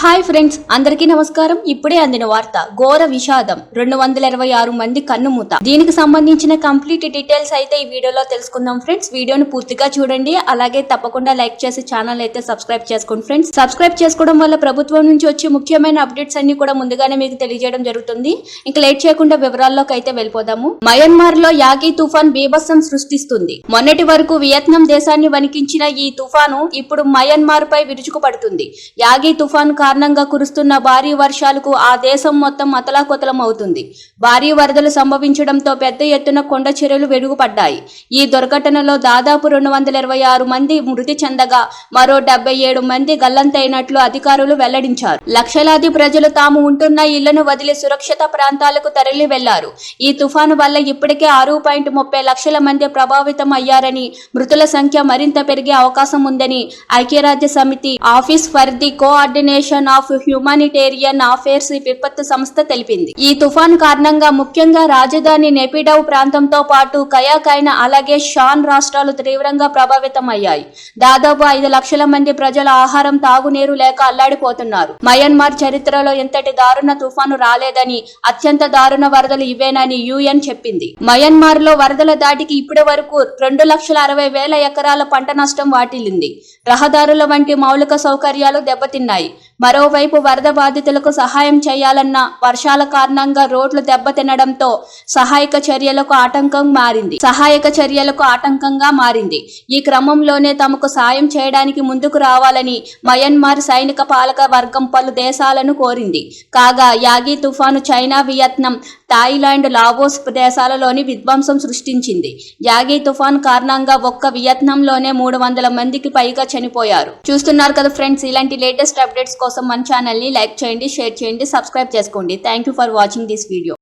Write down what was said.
Hi friends, అందరికీ నమస్కారం. ఇప్పుడే అందిన వార్త. ఘోర విషాదం, 226 మంది కన్నుమూత. దీనికి సంబంధించిన కంప్లీట్ డీటెయిల్స్ అయితే ఈ వీడియోలో తెలుసుకుందాం ఫ్రెండ్స్. వీడియోను పూర్తిగా చూడండి, అలాగే తప్పకుండా లైక్ చేసి ఛానల్ అయితే సబ్స్క్రైబ్ చేసుకోండి ఫ్రెండ్స్. సబ్స్క్రైబ్ చేసుకోవడం వల్ల ప్రభుత్వం నుంచి వచ్చే ముఖ్యమైన అప్డేట్స్ అన్ని కూడా ముందుగానే మీకు తెలియజేయడం జరుగుతుంది. ఇంకా లేట్ చేయకుండా వివరాల్లోకి అయితే వెళ్ళిపోదాము. మయన్మార్ లో యాగి తుఫాన్ బీభత్సం సృష్టిస్తుంది. మొన్నటి వరకు వియత్నాం దేశాన్ని వణికించిన ఈ తుఫాను ఇప్పుడు మయన్మార్ పై విరుచుకుపడుతుంది. యాగి తుఫాను కారణంగా కురుస్తున్న భారీ వర్షాలకు ఆ దేశం మొత్తం అతలాకుతలం అవుతుంది. భారీ వరదలు సంభవించడంతో పెద్ద ఎత్తున కొండ చర్యలు వెలుగుపడ్డాయి. ఈ దుర్ఘటనలో దాదాపు 226 మంది మృతి చెందగా మరో 77 మంది గల్లంతైనట్లు అధికారులు వెల్లడించారు. లక్షలాది ప్రజలు తాము ఉంటున్న ఇళ్లను వదిలి సురక్షిత ప్రాంతాలకు తరలి వెళ్లారు. ఈ తుఫాను వల్ల ఇప్పటికే 6.30 లక్షల మంది ప్రభావితం అయ్యారని, మృతుల సంఖ్య మరింత పెరిగే అవకాశం ఉందని ఐక్యరాజ్య సమితి office for the coordination of humanitarian affairs విపత్తు సంస్థ తెలిపింది. ఈ తుఫాను కారణంగా ముఖ్యంగా రాజధాని నెపిడౌ ప్రాంతంతో పాటు కయాకైనా అలాగే షాన్ రాష్ట్రాలు తీవ్రంగా ప్రభావితం అయ్యాయి. దాదాపు 5 లక్షల మంది ప్రజల ఆహారం, తాగునీరు లేక అల్లాడిపోతున్నారు. మయన్మార్ చరిత్రలో ఇంతటి దారుణ తుఫాను రాలేదని, అత్యంత దారుణ వరదలు ఇవేనని UN చెప్పింది. మయన్మార్ లో వరదల దాటికి ఇప్పటి వరకు 2,60,000 ఎకరాల పంట నష్టం వాటిల్లింది. రహదారుల వంటి మౌలిక సౌకర్యాలు దెబ్బతిన్నాయి. మరోవైపు వరద బాధితులకు సహాయం చేయాలన్న వర్షాల కారణంగా రోడ్లు దెబ్బతినడంతో సహాయక చర్యలకు ఆటంకంగా మారింది. ఈ క్రమంలోనే తమకు సాయం చేయడానికి ముందుకు రావాలని మయన్మార్ సైనిక పాలక వర్గం పలు దేశాలను కోరింది. కాగా యాగి తుఫాను చైనా, వియత్నాం, థాయిలాండ్, లావోస్ దేశాలలోని విధ్వంసం సృష్టించింది. యాగి తుఫాన్ కారణంగా ఒక్క వియత్నాంలోనే 300 మందికి పైగా చనిపోయారు. చూస్తున్నారు కదా ఫ్రెండ్స్, ఇలాంటి లేటెస్ట్ అప్డేట్స్ కోసం మన ఛానల్ ని లైక్ చేయండి, షేర్ చేయండి, సబ్స్క్రైబ్ చేసుకోండి. Thank you for watching this video.